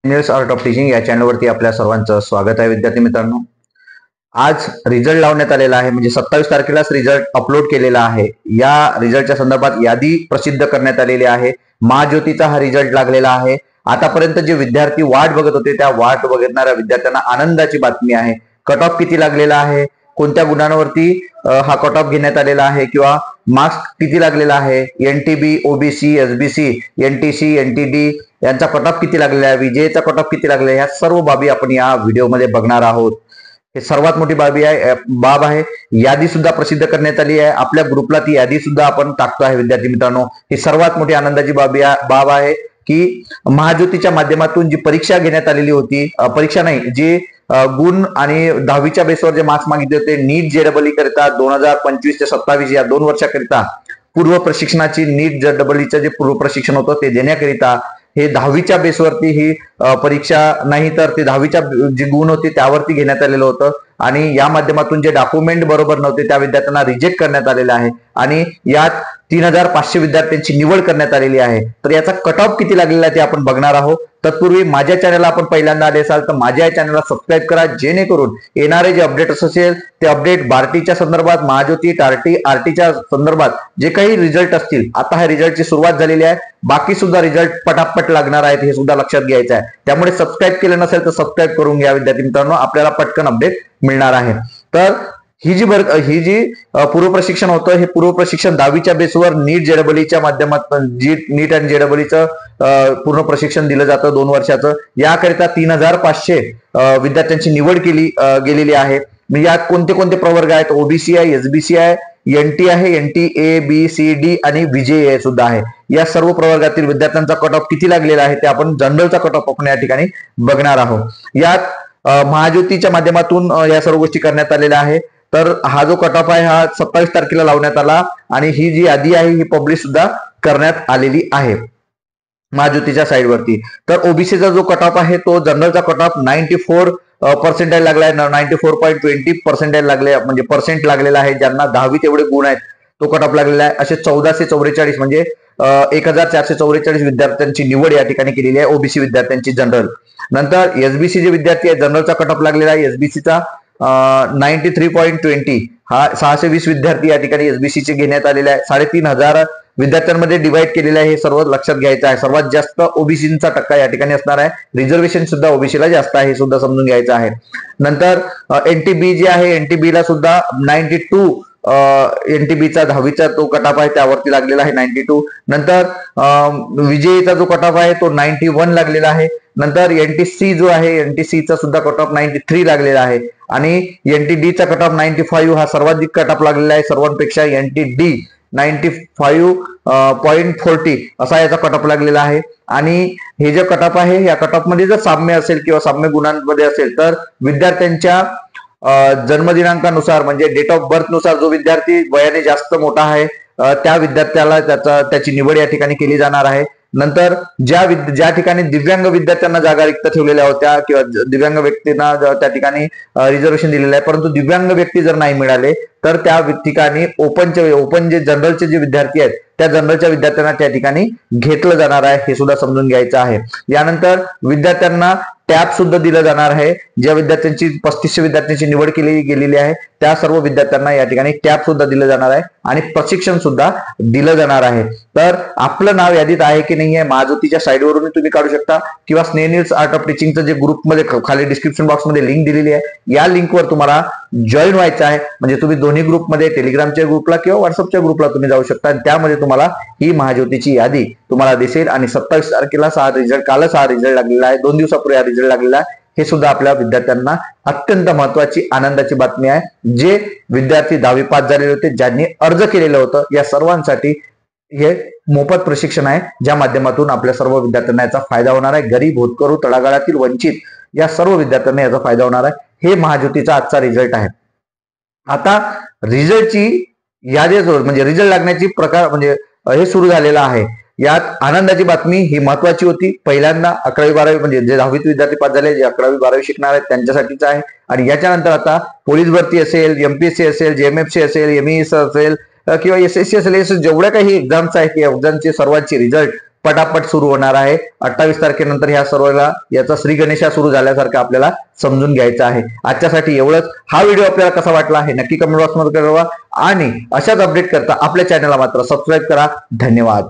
Engineers art of teaching या चॅनलवरती आपल्या सर्वांचं स्वागत आहे. विद्यार्थी मित्रांनो, आज रिझल्ट लावण्यात आलेला आहे, म्हणजे 27 तारखेलाच रिझल्ट अपलोड केलेला आहे. या रिझल्टच्या संदर्भात यादी प्रसिद्ध करण्यात आलेली आहे. महाज्योतीचा हा रिझल्ट लागलेला आहे. आतापर्यंत जे विद्यार्थी वाट बघत होते त्या वाट बघणाऱ्या विद्यार्थ्यांना आनंदाची बातमी आहे. कट ऑफ किती लागलेला आहे, कोणत्या गुणांवरती हा कट ऑफ घेण्यात आलेला आहे किंवा मार्क्स किती लागलेला आहे, NTB, OBC, SBC, NTC, NTD यांचा कट ऑफ किती लागलेला आहे, विजेचा कट ऑफ किती लागलेला आहे, ह्या सर्व बाबी आपण या व्हिडिओमध्ये बघणार आहोत. हे सर्वात मोठी बाब आहे. यादी सुद्धा प्रसिद्ध करण्यात आली आहे. आपल्या ग्रुपला ती यादी सुद्धा आपण टाकतो आहे. विद्यार्थी मित्रांनो, ही सर्वात मोठी आनंदाची बाब आहे की महाज्योतीच्या माध्यमातून जी परीक्षा घेण्यात आलेली होती, परीक्षा नाही, जी गुण आणि 10वीच्या बेसवर जे मार्क्स मागितले होते, नीट जेडबलई करिता 2025 ते 27 या 2 वर्षाकरिता पूर्व प्रशिक्षणाची, नीट जेडबलईचं जे पूर्व प्रशिक्षण होतं ते देण्याकरिता हे 10वीच्या बेसवरती ही परीक्षा नाही तर ते 10वीच्या जे गुण होते त्यावरती घेण्यात आलेलं होतं. आणि या माध्यमातून जे डॉक्युमेंट बरोबर नव्हते त्या विद्यार्थ्यांना रिजेक्ट करण्यात आलेलं आहे आणि यात 3500 विद्यार्थ्यांची निवड करण्यात आलेली आहे. तर याचा कट ऑफ किती लागलेला आहे ते आपण बघणार आहोत. तत्पूर्वी माझ्या चॅनलला आपण पहिल्यांदा आले असाल तर माझ्या चॅनलला सबस्क्राईब करा, जेणेकरून येणारे जे अपडेट्स असेल ते अपडेट बार्टीच्या संदर्भात, महाज्योती, टार्टी, आरटीच्या संदर्भात जे काही रिझल्ट असतील, आता ह्या रिझल्टची सुरुवात झालेली आहे, बाकी सुद्धा रिझल्ट पटापट लागणार आहेत हे सुद्धा लक्षात घ्यायचं आहे. त्यामुळे सबस्क्राईब केलं नसेल तर सबस्क्राईब करून घ्या विद्यार्थी मित्रांनो, आपल्याला पटकन अपडेट मिळणार आहे. तर ही जी पूर्व प्रशिक्षण होतं, हे पूर्व प्रशिक्षण 10वीच्या बेसवर नीट जेडबलईच्या माध्यमातून नीट आणि जेडबलईचं पूर्ण प्रशिक्षण दिलं जातं 2 वर्षाचं. याकरिता 3500 विद्यार्थ्यांची निवड केली गेलेली आहे. यात कोणते कोणते प्रवर्ग आहेत, ओबीसी आहे, एसबीसी आहे, एनटी आहे, एनटी ए, बी, सी, डी आणि विजे सुद्धा आहे. या सर्व प्रवर्गातील विद्यार्थ्यांचा कट ऑफ किती लागलेला आहे ते आपण जनरलचा कट ऑफ आपण या ठिकाणी बघणार आहोत. यात महाज्योतीच्या माध्यमातून या सर्व गोष्टी करण्यात आलेल्या आहे. तर हा जो कट ऑफ आहे हा 27 तारखेला लावण्यात आला आणि ही जी यादी आहे ही पब्लिश सुद्धा करण्यात आलेली आहे महाज्योतीच्या साईडवरती. तर ओबीसीचा जो कट ऑफ आहे तो जनरलचा कट ऑफ 94% लागलाय, 94.20% लागले, म्हणजे पर्सेंट लागलेला आहे. ज्यांना 10वीत एवढे गुण आहेत तो कट ऑफ लागलेला आहे. असे 1444 म्हणजे 1444 विद्यार्थ्यांची निवड या ठिकाणी केलेली आहे ओबीसी विद्यार्थ्यांची जनरल. नंतर एसबीसी जे विद्यार्थी आहेत, जनरलचा कट ऑफ लागलेला आहे एसबीसीचा 93.20, हा 620 विद्यार्थी या ठिकाणी एसबीसीचे घेण्यात आलेले आहे. 3500 विद्यार्थ्यांमध्ये डिवाइड केलेले आहे, हे सर्व लक्षात घ्यायचं आहे. सर्वात जास्त ओबीसीचा टक्का या ठिकाणी असणार आहे. रिझर्वेशन सुद्धा ओबीसीला जास्त आहे हे सुद्धा समजून घ्यायचं आहे. नंतर एनटीबी जे आहे, एनटीबीला सुद्धा 92 एनटीबीचा 10वीचा तो कटऑफ आहे त्यावरती लागलेला आहे 92. नंतर विजेचा जो कटऑफ आहे तो 91 लागलेला आहे. नंतर एनटीसी जो आहे, एनटीसीचा सुद्धा कट ऑफ 93 लागलेला आहे आणि एनटीडीचा कट ऑफ 95 हा सर्वाधिक कट ऑफ लागलेला आहे सर्वांपेक्षा. एनटीडी 95.40 असा याचा कट ऑफ लागलेला आहे. आणि हे जे कट ऑफ आहे या कट ऑफ मध्ये जर साम्य असेल किंवा साम्य गुणांमध्ये असेल तर विद्यार्थ्यांच्या जन्मदिनांकानुसार, म्हणजे डेट ऑफ बर्थ नुसार जो विद्यार्थी वयाने जास्त मोठा आहे त्या विद्यार्थ्याला त्याची निवड या ठिकाणी केली जाणार आहे. नंतर ज्या ठिकाणी दिव्यांग विद्यार्थ्यांना जागा रिक्त ठेवलेल्या होत्या किंवा दिव्यांग व्यक्तींना त्या ठिकाणी रिझर्वेशन दिलेलं आहे, परंतु दिव्यांग व्यक्ती जर नाही मिळाले तर त्या ठिकाणी ओपन जे जनरलचे जे विद्यार्थी आहेत त्या जनरलच्या विद्यार्थ्यांना त्या ठिकाणी घेतलं जाणार आहे, हे सुद्धा समजून घ्यायचं आहे. यानंतर विद्यार्थ्यांना टॅब सुद्धा दिलं जाणार आहे. ज्या विद्यार्थ्यांची 3500 विद्यार्थ्यांची निवड केली गेलेली आहे त्या सर्व विद्यार्थ्यांना या ठिकाणी टॅब सुद्धा दिलं जाणार आहे आणि प्रशिक्षण सुद्धा दिलं जाणार आहे. तर आपलं नाव यादीत आहे की नाही आहे महाज्योतीच्या साईडवरून तुम्ही काढू शकता किंवा स्नेनिल्स आर्ट ऑफ टीचिंगचं जे ग्रुपमध्ये खाली डिस्क्रिप्शन बॉक्समध्ये लिंक दिलेली आहे, या लिंकवर तुम्हाला जॉईन व्हायचं आहे. म्हणजे तुम्ही दोन्ही ग्रुपमध्ये, टेलिग्रामच्या ग्रुपला किंवा व्हॉट्सअपच्या ग्रुपला तुम्ही जाऊ शकता आणि त्यामध्ये तुम्हाला ही महाज्योतीची यादी तुम्हाला दिसेल. आणि 27 तारखेला कालच हा रिझल्ट लागलेला आहे, 2 दिवसापूर्वी हा रिझल्ट लागलेला आहे. हे सुद्धा आपल्या विद्यार्थ्यांना अत्यंत महत्वाची आनंदाची बातमी आहे. जे विद्यार्थी 10वी पास झालेले होते, ज्यांनी अर्ज केलेलं होतं, या सर्वांसाठी हे मोफत प्रशिक्षण आहे, ज्या माध्यमातून आपल्या सर्व विद्यार्थ्यांना याचा फायदा होणार आहे. गरीब, होतकरू, तळागाळातील, वंचित या सर्व विद्यार्थ्यांना याचा फायदा होणार आहे. हे महाज्योतीचा आजचा रिझल्ट आहे. आता रिझल्टची यादी, म्हणजे रिझल्ट लागण्याची प्रकार, म्हणजे हे सुरू झालेलं आहे. यात आनंदाची बातमी ही महत्वाची होती. पहिल्यांदा 11वी 12वी, म्हणजे जे 10वीत विद्यार्थी पास झाले, जे 11वी 12वी शिकणार आहेत त्यांच्यासाठीच आहे. आणि याच्यानंतर आता पोलीस भरती असेल, एमपीएससी असेल, जेएमएफसी असेल, एमईएस असेल किंवा एसएससी असेल, जेवढ्या काही एक्झाम्स आहेत या एक्झामचे सर्वांचे रिझल्ट पटापट सुरू होणार आहे. 28 तारखेनंतर ह्या सर्वाला याचा श्री गणेशा सुरू झाल्यासारखं आपल्याला समजून घ्यायचं आहे. आजच्यासाठी एवढंच. हा व्हिडिओ आपल्याला कसा वाटला आहे नक्की कमेंट बॉक्समध्ये कळवा आणि अशाच अपडेट करता आपल्या चॅनलला मात्र सबस्क्राईब करा. धन्यवाद.